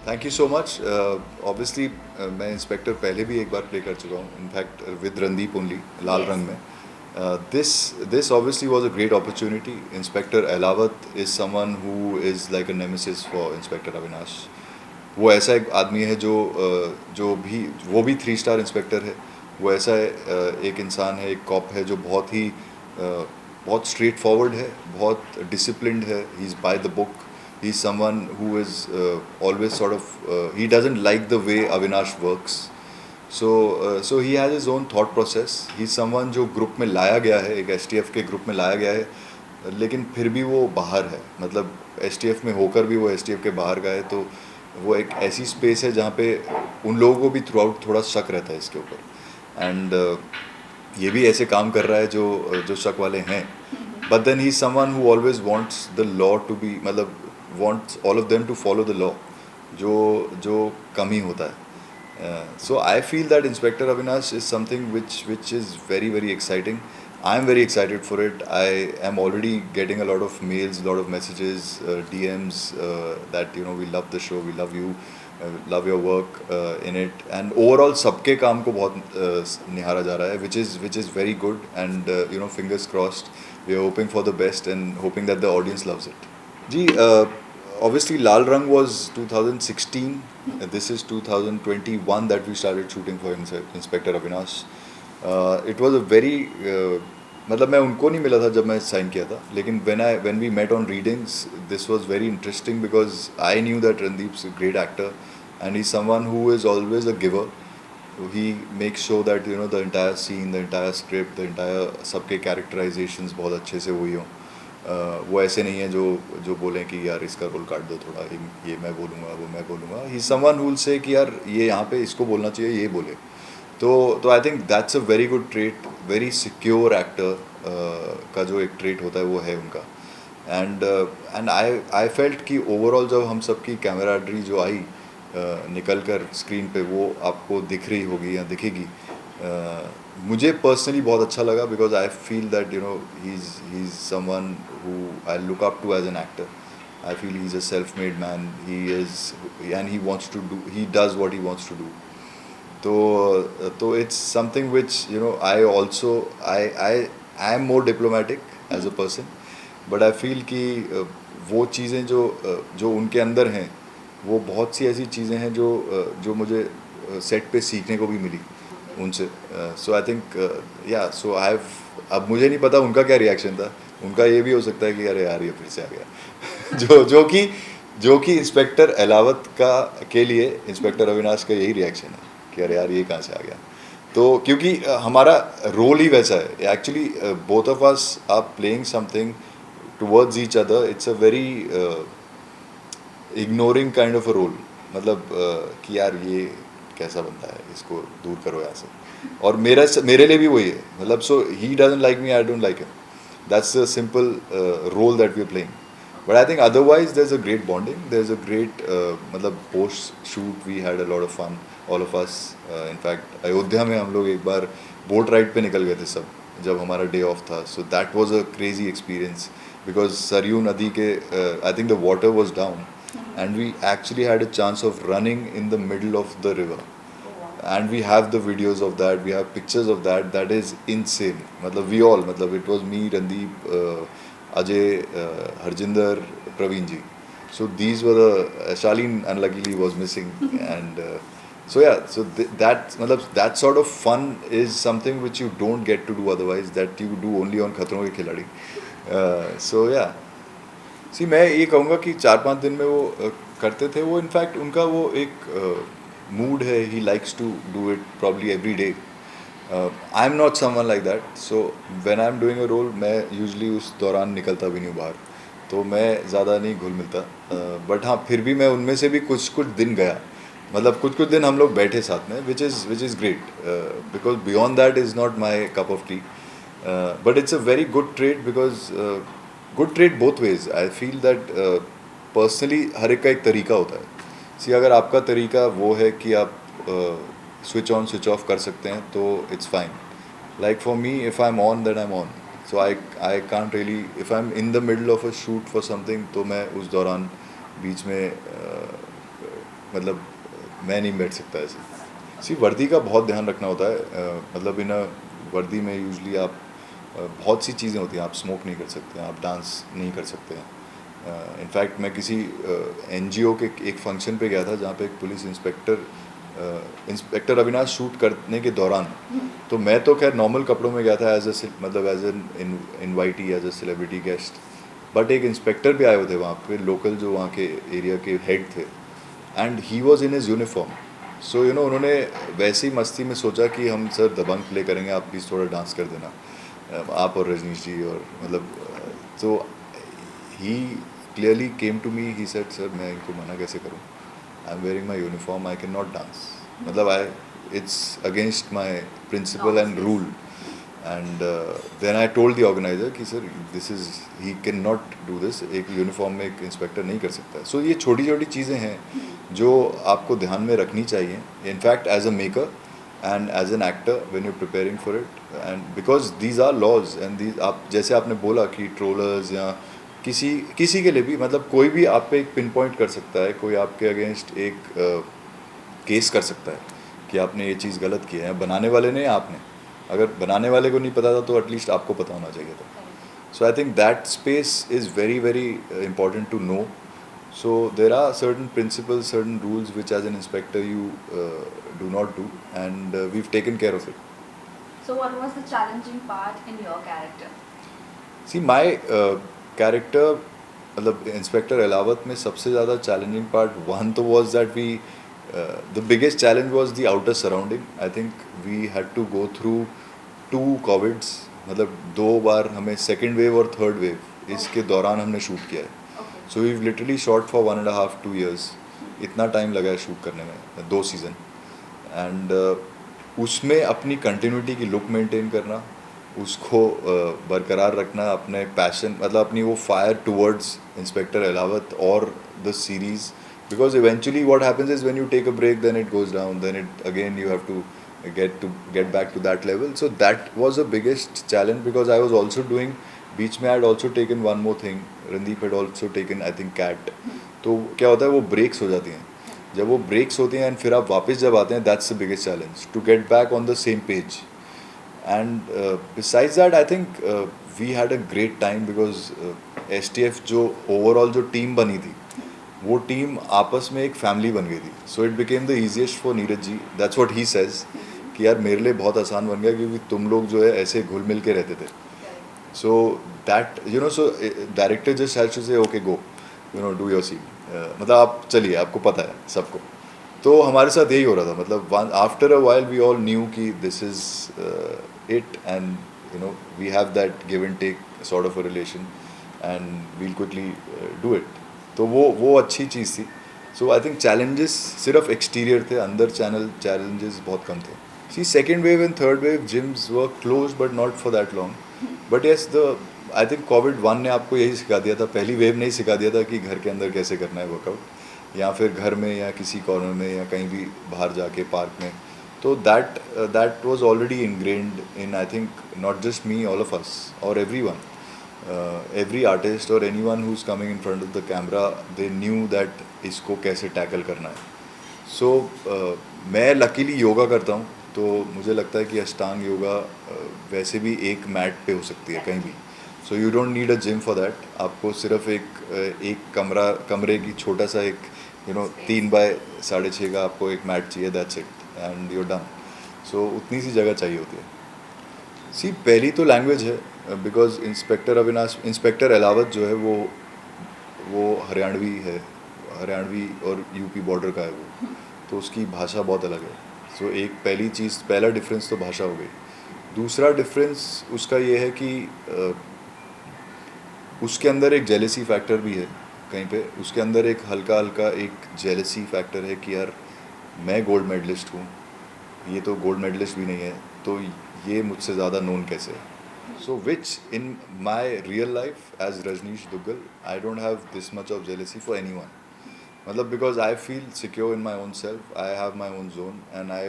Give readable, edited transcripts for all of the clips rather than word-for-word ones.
Thank you so much. Obviously मैं inspector पहले भी एक बार प्ले कर चुका हूँ, in fact with Randeep only, Laal Yes. Rang में। This this obviously was a great opportunity. Inspector Ahlawat is someone who is like a nemesis for inspector Avinash. वो ऐसा एक आदमी है जो जो भी वो भी 3 स्टार इंस्पेक्टर है। वो ऐसा है, एक इंसान है, एक कॉप है जो बहुत स्ट्रेट फॉरवर्ड है, बहुत डिसिप्लिन्ड है। He is by the book. He is someone who is always sort of, he doesn't like the way Avinash works. So he has his own thought process. He is someone जो group में लाया गया है, एक STF के group में लाया गया है, लेकिन फिर भी वो बाहर है। मतलब एसटीएफ में होकर भी वो एसटीएफ के बाहर गए, तो वो एक ऐसी स्पेस है जहाँ पे उन लोगों को भी थ्रू आउट थोड़ा शक रहता है इसके ऊपर। एंड ये भी ऐसे काम कर रहा है जो जो शक वाले हैं। But then he someone who always wants the law to be, मतलब wants all of them to follow the law, जो जो कम ही होता है। So I feel that Inspector Avinash is something which is very very exciting. I am very excited for it. I am already getting a lot of mails, a lot of messages, DMs, that we love the show, we love you, love your work in it, and overall सबके काम को बहुत निहारा जा रहा है, which is very good, and fingers crossed. We are hoping for the best and hoping that the audience loves it. Ji, obviously Lal Rang was 2016. This is 2021 that we started shooting for Inspector Avinash. It was a very मतलब मैं उनको नहीं मिला था जब मैं sign किया था, लेकिन when we met on readings, this was very interesting because I knew that Randeep's a great actor, and he's someone who is always a giver. He makes sure that the entire scene, the entire script, the entire सबके characterizations बहुत अच्छे से हुई हों। वो ऐसे नहीं है जो जो बोलें कि यार इसका रोल काट दो थोड़ा, ये मैं बोलूँगा, वो मैं बोलूँगा। ही समवन हु विल से कि यार ये यहाँ पे इसको बोलना चाहिए, ये बोले। तो आई think that's a very good trait. Very secure actor का जो एक ट्रेट होता है वो है उनका। एंड आई फेल्ट कि ओवरऑल जब हम सबकी कैमराड्री जो आई निकल कर स्क्रीन पे, वो आपको दिख रही होगी या दिखेगी। मुझे पर्सनली बहुत अच्छा लगा because I feel that he is someone who I look up to as an actor. I feel he is a self made man. He is and he wants to do, he does what he wants to do. तो it's something which I also I am more diplomatic as a person, but I feel कि वो चीज़ें जो उनके अंदर हैं, वो बहुत सी ऐसी चीज़ें हैं जो मुझे सेट पे सीखने को भी मिली उनसे। सो आई थिंक या सो आई हैव, अब मुझे नहीं पता उनका क्या रिएक्शन था। उनका ये भी हो सकता है कि अरे यार ये फिर से आ गया। जो कि इंस्पेक्टर एलावत का के लिए इंस्पेक्टर अविनाश का यही रिएक्शन है कि अरे यार ये कहाँ से आ गया। तो क्योंकि हमारा रोल ही वैसा है actually. Both of us are playing something towards each other. It's a very ignoring kind of a role. मतलब कि यार ये कैसा बनता है, इसको दूर करो यहाँ से। और मेरे लिए भी वही है। मतलब so he doesn't like me, I don't like him. That's a simple role that we are playing. But I think otherwise there is a great bonding, there is a great मतलब post shoot we had a lot of fun all of us. In fact Ayodhya में हम लोग एक बार boat ride पे निकल गए थे सब, जब हमारा डे ऑफ था। So that was a crazy experience because Saryu नदी के I think the water was down, and we actually had a chance of running in the middle of the river, and we have the videos of that, we have pictures of that. That is insane. matlab we all, matlab it was me, Randeep, Ajay, Harjinder, Praveen ji. So these were the Shaleen unluckily was missing. And so yeah, so that matlab that sort of fun is something which you don't get to do otherwise, that you do only on Khatron Ke Khiladi. So yeah, सी मैं ये कहूँगा कि 4-5 दिन में वो करते थे। वो इनफैक्ट उनका वो एक मूड है, he likes to do it probably every day. I am not someone like that. So when I am doing a role, मैं यूजली उस दौरान निकलता भी नहीं बाहर, तो मैं ज़्यादा नहीं घुल मिलता। बट हाँ, फिर भी मैं उनमें से भी कुछ कुछ दिन गया। मतलब कुछ कुछ दिन हम लोग बैठे साथ में, which is great because beyond that is not my cup of tea. But it's a very good trade because good trade both ways. I feel that personally हर एक का एक तरीका होता है। सी अगर आपका तरीका वो है कि आप स्विच ऑन स्विच ऑफ कर सकते हैं, तो it's fine. Like for me, if I am on then I am on. So I can't really, if I am in the middle of a shoot for something, तो मैं उस दौरान बीच में मतलब मैं नहीं बैठ सकता ऐसे। सी वर्दी का बहुत ध्यान रखना होता है, मतलब इन वर्दी में यूजली आप बहुत सी चीज़ें होती हैं, आप स्मोक नहीं कर सकते हैं, आप डांस नहीं कर सकते हैं। इनफैक्ट मैं किसी एनजीओ के एक फंक्शन पे गया था जहाँ पे एक पुलिस इंस्पेक्टर अविनाश शूट करने के दौरान, तो मैं तो खैर नॉर्मल कपड़ों में गया था एज ए मतलब as an invitee as a celebrity guest, but एक इंस्पेक्टर भी आए हुए थे वहाँ पे, लोकल जो वहाँ के एरिया के हेड थे, and he was in his uniform. So you know उन्होंने वैसी मस्ती में सोचा कि हम सर दबंग प्ले करेंगे, आप प्लीज़ थोड़ा डांस कर देना, आप और रजनीश जी, और मतलब तो he clearly came to me, he said sir मैं इनको मना कैसे करूँ, I am wearing my uniform, I can not dance, मतलब I it's against my principle and rule. And then I told the organizer कि sir this is he can not do this, एक uniform में एक inspector नहीं कर सकता। सो ये छोटी छोटी चीज़ें हैं जो आपको ध्यान में रखनी चाहिए, in fact as a maker and as an actor when you preparing for it, and because these are laws and these, आप जैसे आपने बोला कि ट्रोलर्स या किसी किसी के लिए भी, मतलब कोई भी आप पे एक पिन पॉइंट कर सकता है, कोई आपके अगेंस्ट एक केस कर सकता है कि आपने ये चीज़ गलत की है, बनाने वाले ने या आपने, अगर बनाने वाले को नहीं पता था तो एटलीस्ट आपको पता होना चाहिए था। So I think that space is very very important to know. So there are certain principles, certain rules which as an inspector you do not do, and we've taken care of it. So what was the challenging part in your character? See my character, मतलब inspector Ahlawat में सबसे ज़्यादा challenging part one तो was that we, the biggest challenge was the outer surrounding. I think we had to go through 2 covids, मतलब 2 बार हमें second wave और third wave इसके दौरान हमने शूट किया है। So we literally shot for 1.5-2 years, इतना टाइम लगा है शूट करने में, 2 सीज़न, एंड उसमें अपनी कंटिन्यूटी की लुक मेंटेन करना, उसको बरकरार रखना, अपने पैशन, मतलब अपनी वो फायर टुवर्ड्स इंस्पेक्टर एलावत और the series, because eventually what happens is when you take a break then it goes down, then it again you have to get back to that level. So that was the biggest challenge because I was also doing, बीच में I had also taken one more thing, Randeep had also taken I think cat, तो क्या होता है वो breaks हो जाती हैं, जब वो ब्रेक्स होती हैं एंड फिर आप वापस जब आते हैं, that's the biggest challenge to get back on the same page. And besides that I think we had a great time because STF जो ओवरऑल जो टीम बनी थी, वो टीम आपस में एक फैमिली बन गई थी। So it became the easiest for Neeraj ji, that's what he says, कि यार मेरे लिए बहुत आसान बन गया क्योंकि तुम लोग जो है ऐसे घुल मिल के रहते थे। So that you know, so director just has to say okay go, you know do your scene, मतलब आप चलिए, आपको पता है सबको। तो हमारे साथ यही हो रहा था, मतलब after a while we all knew कि this is it, and you know we have that give and take sort of a relation, and we'll quickly do it. तो वो अच्छी चीज़ थी। सो आई थिंक चैलेंजेस सिर्फ exterior थे, अंदर challenges बहुत कम थे। See second wave and third wave gyms were close but not for that long, but yes the I think COVID 1 ने आपको यही सिखा दिया था, पहली वेव ने ही सिखा दिया था कि घर के अंदर कैसे करना है वर्कआउट, या फिर घर में या किसी कॉर्नर में या कहीं भी बाहर जाके पार्क में। तो that was already ingrained in I think not just me, all of अस और everyone, every artist or anyone who's coming in front of the camera, they knew that इसको कैसे टैकल करना है। सो मैं लकीली योगा करता हूँ, तो मुझे लगता है कि अष्टांग योगा वैसे भी एक मैट पे हो सकती है कहीं भी। So you don't need a gym for that, आपको सिर्फ एक कमरे की छोटा सा एक 3 बाय 6.5 का आपको एक मैट चाहिए, that's it, and you're done. So उतनी सी जगह चाहिए होती है। सी पहली तो लैंग्वेज है, बिकॉज इंस्पेक्टर एलावत जो है वो हरियाणवी है, हरियाणवी और यूपी बॉर्डर का है वो, तो उसकी भाषा बहुत अलग है। सो एक पहला डिफरेंस तो भाषा हो गई। दूसरा डिफरेंस उसका ये है कि उसके अंदर एक जेलेसी फैक्टर भी है कहीं पे, उसके अंदर एक हल्का हल्का एक जेलेसी फैक्टर है कि यार मैं गोल्ड मेडलिस्ट हूँ, ये तो गोल्ड मेडलिस्ट भी नहीं है, तो ये मुझसे ज़्यादा नोन कैसे है। So which in my real life as Rajneesh Duggal I don't have this much of jealousy for anyone, मतलब because I feel secure in my own self, I have my own zone, and I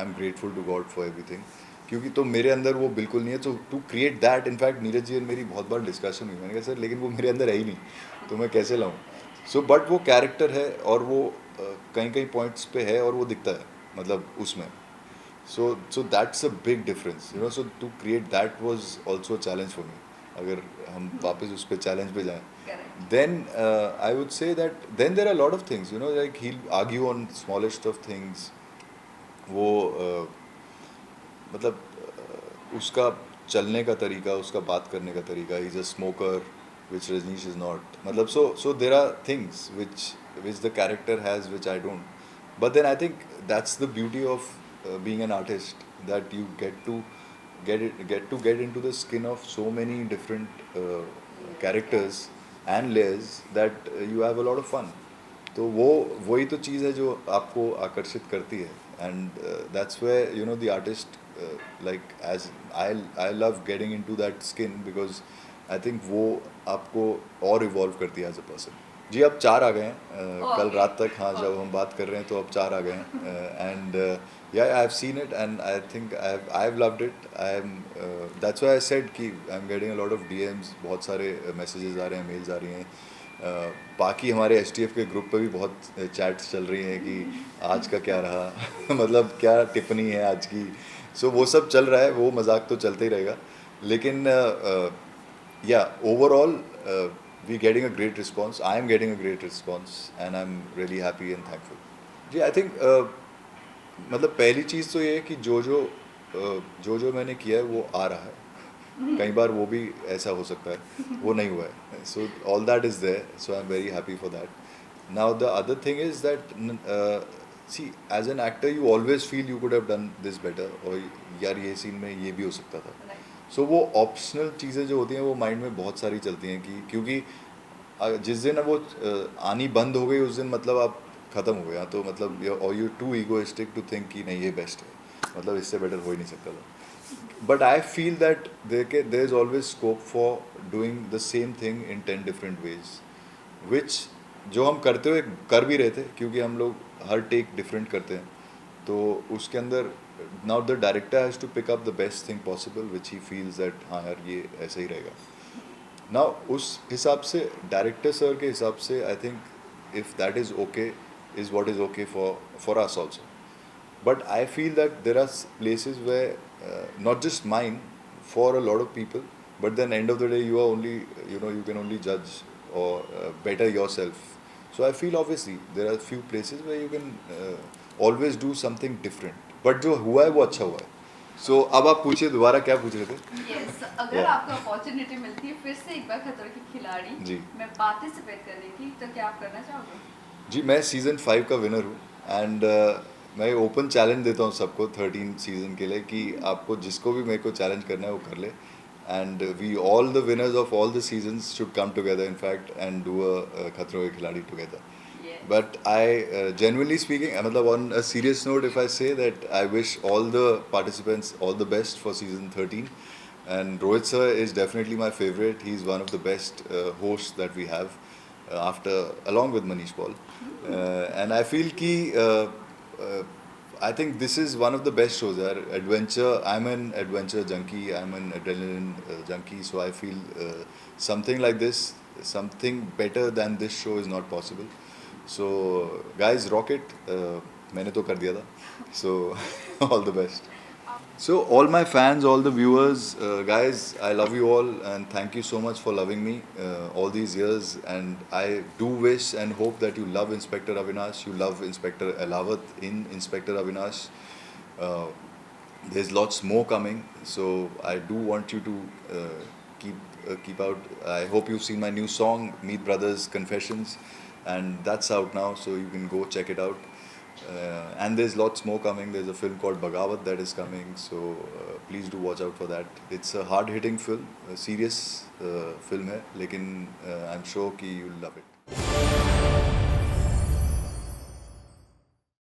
am grateful to God for everything, क्योंकि तो मेरे अंदर वो बिल्कुल नहीं है। तो to create that, in fact Neeraj ji और मेरी बहुत बार डिस्कशन हुई, मैंने कहा सर लेकिन वो मेरे अंदर है ही नहीं, तो मैं कैसे लाऊँ। सो बट वो कैरेक्टर है और वो कहीं कहीं पॉइंट्स पे है और वो दिखता है मतलब उसमें. So that's a big difference, you know. So to create that was also a challenge for me. अगर हम वापस उस पे चैलेंज पे जाएं, Correct. then I would say that then there are a lot of things, you know, like he'll argue on smallest of things. वो मतलब उसका चलने का तरीका, उसका बात करने का तरीका, he is a smoker which Rajneesh is not. मतलब so there are things which the character has which I don't. But then I think that's the beauty of being an artist, that you get into the skin of so many different characters and layers that you have a lot of fun. तो वो वही तो चीज़ है जो आपको आकर्षित करती है. And that's way you know the artist like as I love getting into that skin because I think वो आपको और इवॉल्व करती है एज अ पर्सन. जी अब 4 आ गए हैं. कल Okay. रात तक हाँ जब Okay. हम बात कर रहे हैं तो अब 4 आ गए हैं. And yeah, I've seen it and I think I've loved it. That's why I said कि I'm getting a lot of DMs, बहुत सारे messages आ रहे हैं, mails आ रही हैं. बाकी हमारे STF के ग्रुप पे भी बहुत चैट्स चल रही हैं कि आज का क्या रहा मतलब क्या टिप्पणी है आज की. सो वो सब चल रहा है, वो मजाक तो चलते ही रहेगा. लेकिन या overall we getting a great response. I am getting a great response and I am really happy and thankful. जी आई थिंक मतलब पहली चीज़ तो ये है कि जो मैंने किया है वो आ रहा है. कई बार वो भी ऐसा हो सकता है वो नहीं हुआ है. So all that is there, so I am very happy for that. Now the other thing is that see as an actor you always feel you could have done this better, और यार ये scene में ये भी हो सकता था. Right. सो वो ऑप्शनल चीज़ें जो होती हैं वो माइंड में बहुत सारी चलती हैं कि क्योंकि जिस दिन वो आनी बंद हो गई उस दिन मतलब आप ख़त्म हो गया. तो मतलब और you too egoistic to think कि नहीं ये बेस्ट है, मतलब इससे बेटर हो ही नहीं सकता था. But I feel that there is always scope for doing the same thing in 10 different ways, which जो हम करते हुए कर भी रहे थे क्योंकि हम लोग हर टेक डिफरेंट करते हैं. तो उसके अंदर now the director has to pick up the best thing possible which he feels that हाँ यार ये ऐसा ही रहेगा. ना उस हिसाब से डायरेक्टर सर के हिसाब से I think if that is okay is what is okay for us also. But I feel that there are places where not just mine for a lot of people, but then end of the day you are only you know you can only जज और better yourself. So I feel obviously there are few places where you can always do something different, but जो हुआ है वो अच्छा हुआ है. सो अब आप पूछिए दोबारा क्या पूछ रहे थे. Yes, अगर Yeah. आपको अपॉर्चुनिटी मिलती है फिर से एक बार खतरों की खिलाड़ी जी. में पार्टिसिपेट करने की, तो क्या आप करना चाहोगे? जी मैं सीज़न 5 का विनर हूँ. एंड मैं ओपन चैलेंज देता हूँ सबको 13 सीज़न के लिए कि आपको जिसको भी मेरे को चैलेंज करना है वो कर ले. And we all the winners of all the seasons should come together in fact and do a Khatron Ke Khiladi together. Yes. But genuinely speaking, मतलब on a serious note, if I say that I wish all the participants all the best for season 13, and Rohit sir is definitely my favorite. He's one of the best hosts that we have after along with Manish Paul, and I feel ki uh, I think this is one of the best shows. Adventure. I'm an adventure junkie. I'm an adrenaline junkie. So I feel something like this, something better than this show is not possible. So guys, rock it. मैंने तो कर दिया था. So all the best. So all my fans, all the viewers, guys, I love you all and thank you so much for loving me all these years. And I do wish and hope that you love Inspector Avinash, you love Inspector Elawat in Inspector Avinash. Uh, there's lots more coming, so I do want you to keep out. I hope you've seen my new song, Meet Brothers Confessions, and that's out now, so you can go check it out. And there's lots more coming. There's a film called Bagavat that is coming, so please do watch out for that. It's a hard-hitting film, a serious film है, लेकिन I'm sure कि you'll love it.